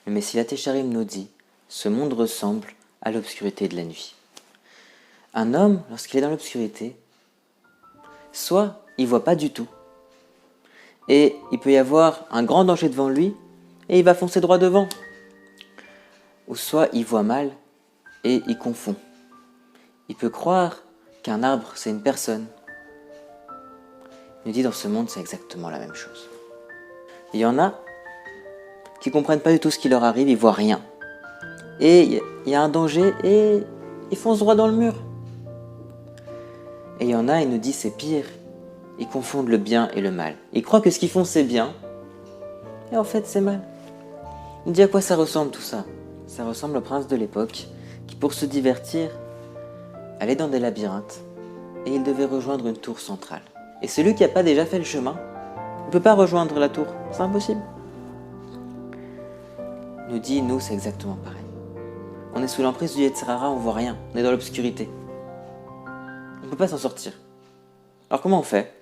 Le Messilat Yesharim nous dit « Ce monde ressemble à l'obscurité de la nuit ». Un homme, lorsqu'il est dans l'obscurité, soit il ne voit pas du tout, et il peut y avoir un grand danger devant lui, et il va foncer droit devant. Ou soit il voit mal, et il confond. Il peut croire qu'un arbre, c'est une personne. Il nous dit dans ce monde, c'est exactement la même chose. Il y en a qui ne comprennent pas du tout ce qui leur arrive, ils ne voient rien. Et il y a un danger, et ils foncent droit dans le mur. Et il y en a, il nous dit c'est pire. Ils confondent le bien et le mal. Ils croient que ce qu'ils font c'est bien, et en fait c'est mal. Il nous dit à quoi ça ressemble tout ça? Ça ressemble au prince de l'époque, qui pour se divertir, allait dans des labyrinthes, et il devait rejoindre une tour centrale. Et celui qui n'a pas déjà fait le chemin, ne peut pas rejoindre la tour, c'est impossible. Il nous dit, nous c'est exactement pareil. On est sous l'emprise du Yetzer Hara, on voit rien, on est dans l'obscurité. On ne peut pas s'en sortir. Alors comment on fait?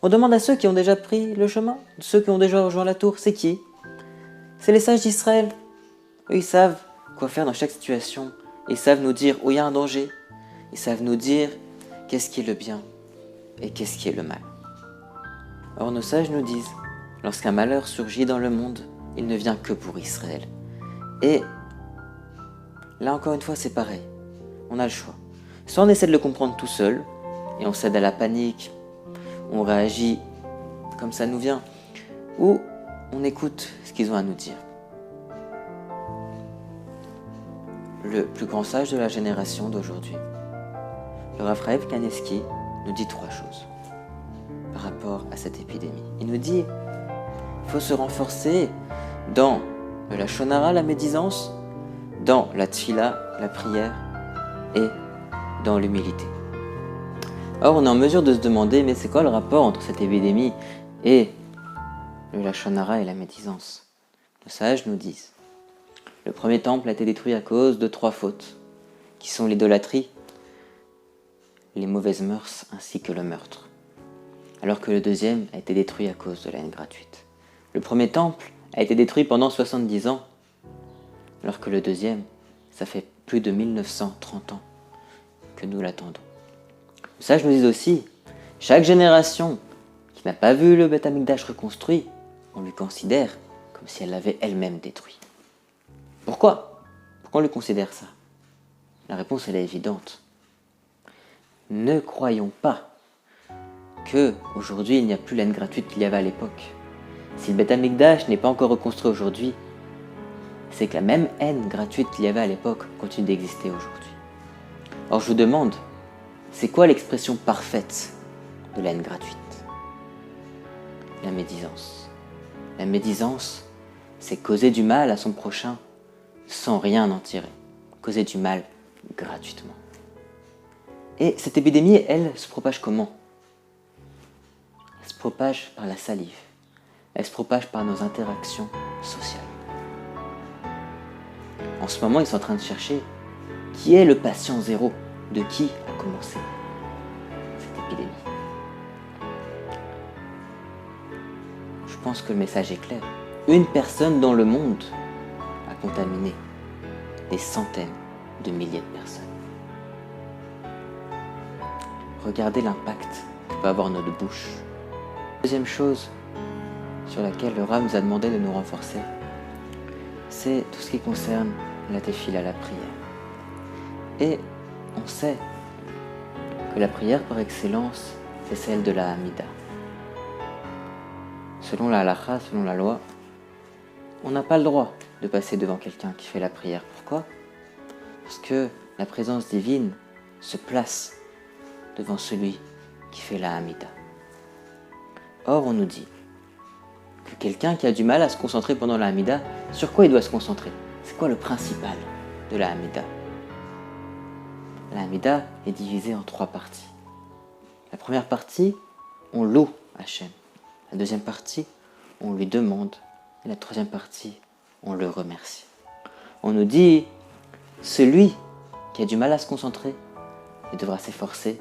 On demande à ceux qui ont déjà pris le chemin, ceux qui ont déjà rejoint la tour, c'est qui? C'est les sages d'Israël. Eux, ils savent quoi faire dans chaque situation. Ils savent nous dire où il y a un danger. Ils savent nous dire qu'est-ce qui est le bien et qu'est-ce qui est le mal. Or, nos sages nous disent, lorsqu'un malheur surgit dans le monde, il ne vient que pour Israël. Et là, encore une fois, c'est pareil. On a le choix. Soit on essaie de le comprendre tout seul, et on cède à la panique, on réagit comme ça nous vient, ou on écoute ce qu'ils ont à nous dire. Le plus grand sage de la génération d'aujourd'hui, le Rav Rav Kaneski, nous dit 3 choses par rapport à cette épidémie. Il nous dit qu'il faut se renforcer dans le Lashon Hara, la médisance, dans la tfila, la prière, et dans l'humilité. Or, on est en mesure de se demander, mais c'est quoi le rapport entre cette épidémie et le Lashon Hara et la médisance? Nos sages nous disent, le premier temple a été détruit à cause de 3 fautes, qui sont l'idolâtrie, les mauvaises mœurs ainsi que le meurtre, alors que le deuxième a été détruit à cause de la haine gratuite. Le premier temple a été détruit pendant 70 ans, alors que le deuxième, ça fait plus de 1930 ans que nous l'attendons. Les sages nous disent aussi, chaque génération qui n'a pas vu le Beth Amikdash reconstruit, on lui considère comme si elle l'avait elle-même détruit. Pourquoi? Pourquoi on lui considère ça? La réponse elle est évidente. Ne croyons pas que aujourd'hui il n'y a plus la haine gratuite qu'il y avait à l'époque. Si le Beth Amikdash n'est pas encore reconstruit aujourd'hui, c'est que la même haine gratuite qu'il y avait à l'époque continue d'exister aujourd'hui. Or je vous demande, c'est quoi l'expression parfaite de la haine gratuite? La médisance. La médisance, c'est causer du mal à son prochain sans rien en tirer. Causer du mal gratuitement. Et cette épidémie, elle se propage comment? Elle se propage par la salive. Elle se propage par nos interactions sociales. En ce moment, ils sont en train de chercher qui est le patient zéro, de qui a commencé cette épidémie. Je pense que le message est clair. Une personne dans le monde a contaminé des centaines de milliers de personnes. Regardez l'impact que peut avoir notre bouche. Deuxième chose sur laquelle le Rav nous a demandé de nous renforcer, c'est tout ce qui concerne la tefila, la prière. Et on sait que la prière par excellence, c'est celle de la Hamida. Selon la halakha, selon la loi, on n'a pas le droit de passer devant quelqu'un qui fait la prière. Pourquoi? Parce que la présence divine se place devant celui qui fait la Hamida. Or, on nous dit que quelqu'un qui a du mal à se concentrer pendant la Hamida, sur quoi il doit se concentrer? C'est quoi le principal de la Hamida? La Hamida est divisée en 3 parties. La première partie, on loue Hachem. La deuxième partie, on lui demande. Et la troisième partie, on le remercie. On nous dit, celui qui a du mal à se concentrer, il devra s'efforcer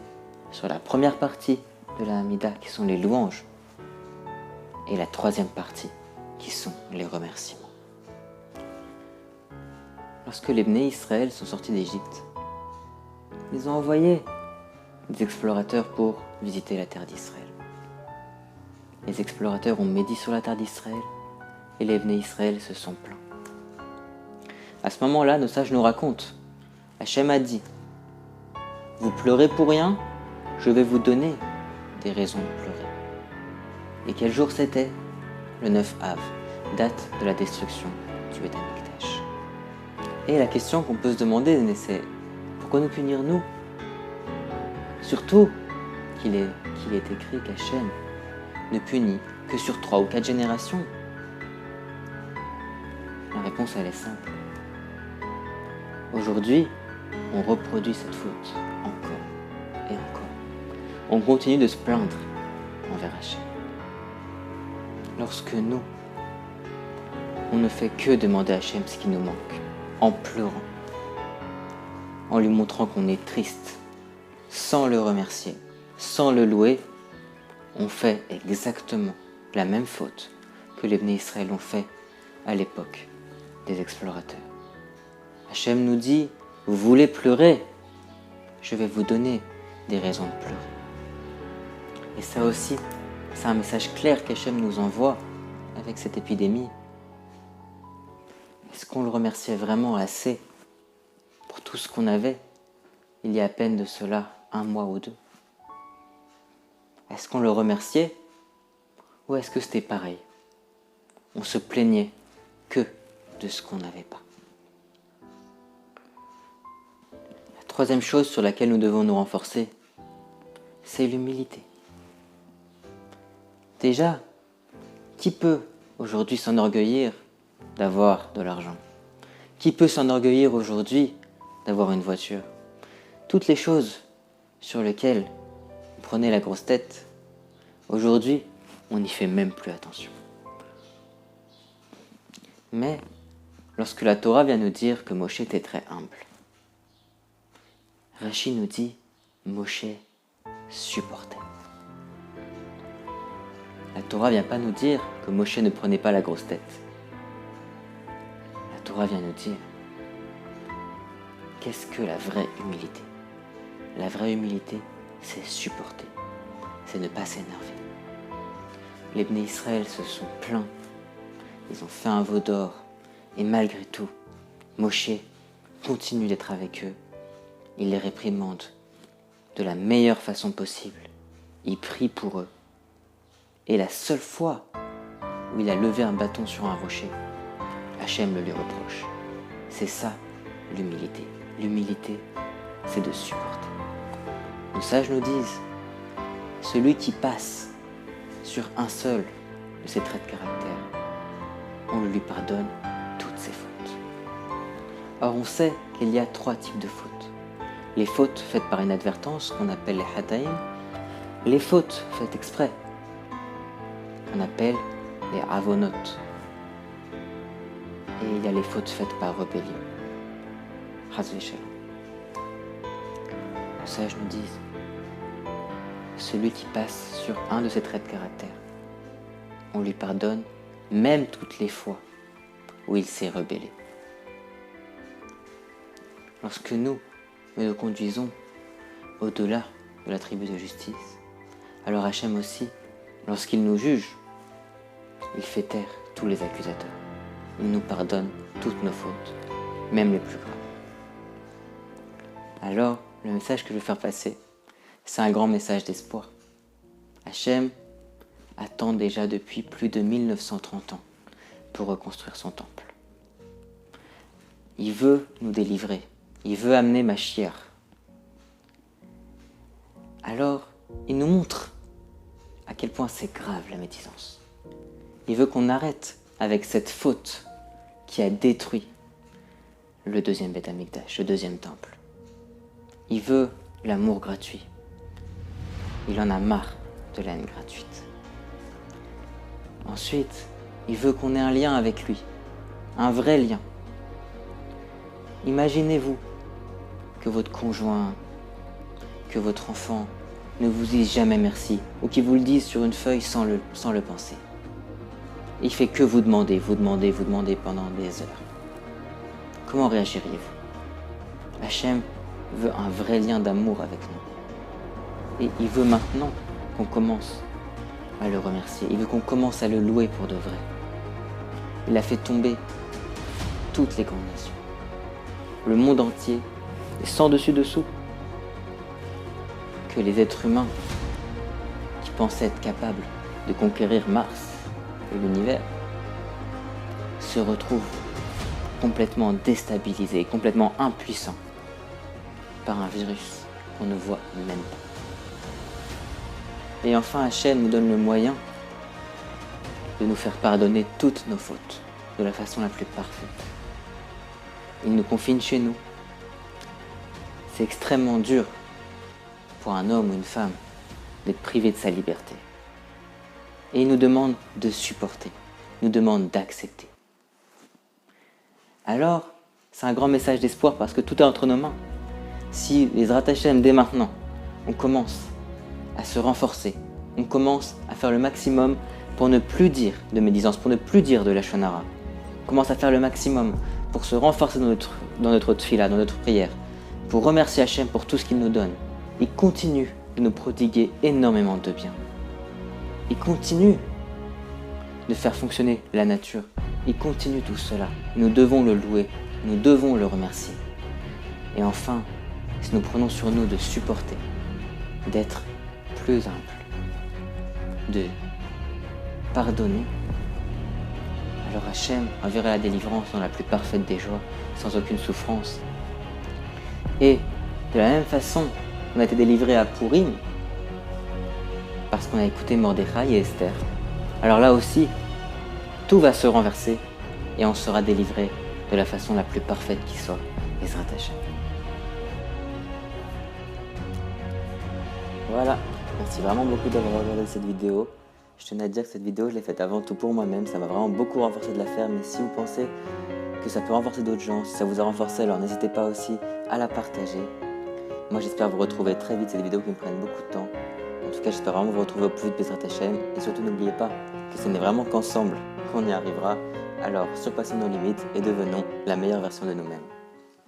sur la première partie de la Hamida, qui sont les louanges, et la troisième partie, qui sont les remerciements. lorsque les Bnei Israël sont sortis d'Égypte, ils ont envoyé des explorateurs pour visiter la terre d'Israël. Les explorateurs ont médit sur la terre d'Israël et les Bnei Israël se sont plaints. À ce moment-là, nos sages nous racontent, Hachem a dit, vous pleurez pour rien, je vais vous donner des raisons de pleurer. Et quel jour c'était? Le 9 Av, date de la destruction du Beth Amikdash. Et la question qu'on peut se demander, c'est pourquoi nous punir nous? Surtout qu'il est écrit qu'Hachem ne punit que sur 3 ou 4 générations. La réponse elle est simple. Aujourd'hui, on reproduit cette faute encore et encore. On continue de se plaindre envers Hachem. Lorsque nous, on ne fait que demander à Hachem ce qui nous manque, en pleurant, en lui montrant qu'on est triste, sans le remercier, sans le louer, on fait exactement la même faute que les Bnei Israël ont fait à l'époque des explorateurs. Hachem nous dit, vous voulez pleurer, je vais vous donner des raisons de pleurer. Et ça aussi, c'est un message clair qu'Hachem nous envoie avec cette épidémie. Est-ce qu'on le remerciait vraiment assez pour tout ce qu'on avait il y a à peine de cela 1 mois ou 2? Est-ce qu'on le remerciait ou est-ce que c'était pareil? On se plaignait que de ce qu'on n'avait pas. La troisième chose sur laquelle nous devons nous renforcer, c'est l'humilité. Déjà, qui peut aujourd'hui s'enorgueillir d'avoir de l'argent? Qui peut s'enorgueillir aujourd'hui d'avoir une voiture? Toutes les choses sur lesquelles on prenait la grosse tête, aujourd'hui, on n'y fait même plus attention. Mais, lorsque la Torah vient nous dire que Moshe était très humble, Rashi nous dit, Moshe supportait. La Torah vient pas nous dire que Moshe ne prenait pas la grosse tête. La Torah vient nous dire, qu'est-ce que la vraie humilité? La vraie humilité, c'est supporter, c'est ne pas s'énerver. Les Bnei Israël se sont plaints, ils ont fait un veau d'or, et malgré tout, Moshe continue d'être avec eux. Il les réprimande de la meilleure façon possible. Il prie pour eux. Et la seule fois où il a levé un bâton sur un rocher, Hachem le lui reproche. C'est ça, l'humilité. L'humilité, c'est de supporter. Nos sages nous disent, celui qui passe sur un seul de ses traits de caractère, on lui pardonne toutes ses fautes. Or, on sait qu'il y a 3 types de fautes. Les fautes faites par inadvertance, qu'on appelle les hataïm, les fautes faites exprès, qu'on appelle les avonot, et il y a les fautes faites par rébellion, chas v'shalom. Les sages nous disent, celui qui passe sur un de ces traits de caractère, on lui pardonne même toutes les fois où il s'est rebellé. Lorsque nous nous conduisons au-delà de la tribu de justice, alors Hachem aussi, lorsqu'il nous juge, il fait taire tous les accusateurs. Il nous pardonne toutes nos fautes, même les plus graves. Alors, le message que je veux faire passer, c'est un grand message d'espoir. Hachem attend déjà depuis plus de 1930 ans pour reconstruire son temple. Il veut nous délivrer. Il veut amener Mashiach. Alors, il nous montre à quel point c'est grave la médisance. Il veut qu'on arrête avec cette faute qui a détruit le 2e Beth Amikdash, le 2e temple. Il veut l'amour gratuit. Il en a marre de la haine gratuite. Ensuite, il veut qu'on ait un lien avec lui, un vrai lien. Imaginez-vous que votre conjoint, que votre enfant ne vous dise jamais merci, ou qu'il vous le dise sur une feuille sans le penser. Il fait que vous demander pendant des heures. comment réagiriez-vous? Hachem veut un vrai lien d'amour avec nous. Et il veut maintenant qu'on commence à le remercier. Il veut qu'on commence à le louer pour de vrai. Il a fait tomber toutes les grandes nations. Le monde entier est sans dessus-dessous. Que les êtres humains qui pensaient être capables de conquérir Mars et l'univers se retrouvent complètement déstabilisés, complètement impuissants par un virus qu'on ne voit même pas. Et enfin, Hachem nous donne le moyen de nous faire pardonner toutes nos fautes de la façon la plus parfaite. Il nous confine chez nous. C'est extrêmement dur pour un homme ou une femme d'être privé de sa liberté. Et il nous demande de supporter, il nous demande d'accepter. Alors, c'est un grand message d'espoir parce que tout est entre nos mains. Si les Hachem, dès maintenant, on commence à se renforcer, on commence à faire le maximum pour ne plus dire de médisance, pour ne plus dire de lashon hara. On commence à faire le maximum pour se renforcer dans notre tfila, dans notre prière, pour remercier Hachem pour tout ce qu'il nous donne. Il continue de nous prodiguer énormément de bien. Il continue de faire fonctionner la nature. Il continue tout cela. Nous devons le louer, nous devons le remercier. Et enfin, si nous prenons sur nous de supporter, d'être plus humble, de pardonner, alors Hachem enverra la délivrance dans la plus parfaite des joies, sans aucune souffrance. Et de la même façon, on a été délivré à Purim, parce qu'on a écouté Mordechai et Esther. Alors là aussi, tout va se renverser et on sera délivré de la façon la plus parfaite qui soit, Ezrat Hachem. Voilà, merci vraiment beaucoup d'avoir regardé cette vidéo. Je tenais à dire que cette vidéo, je l'ai faite avant tout pour moi-même. Ça m'a vraiment beaucoup renforcé de la faire. Mais si vous pensez que ça peut renforcer d'autres gens, si ça vous a renforcé, alors n'hésitez pas aussi à la partager. Moi, j'espère vous retrouver très vite. C'est des vidéos qui me prennent beaucoup de temps. En tout cas, j'espère vraiment vous retrouver au plus vite, Ezrat Hachem. Et surtout, n'oubliez pas que ce n'est vraiment qu'ensemble qu'on y arrivera. Alors, surpassons nos limites et devenons la meilleure version de nous-mêmes.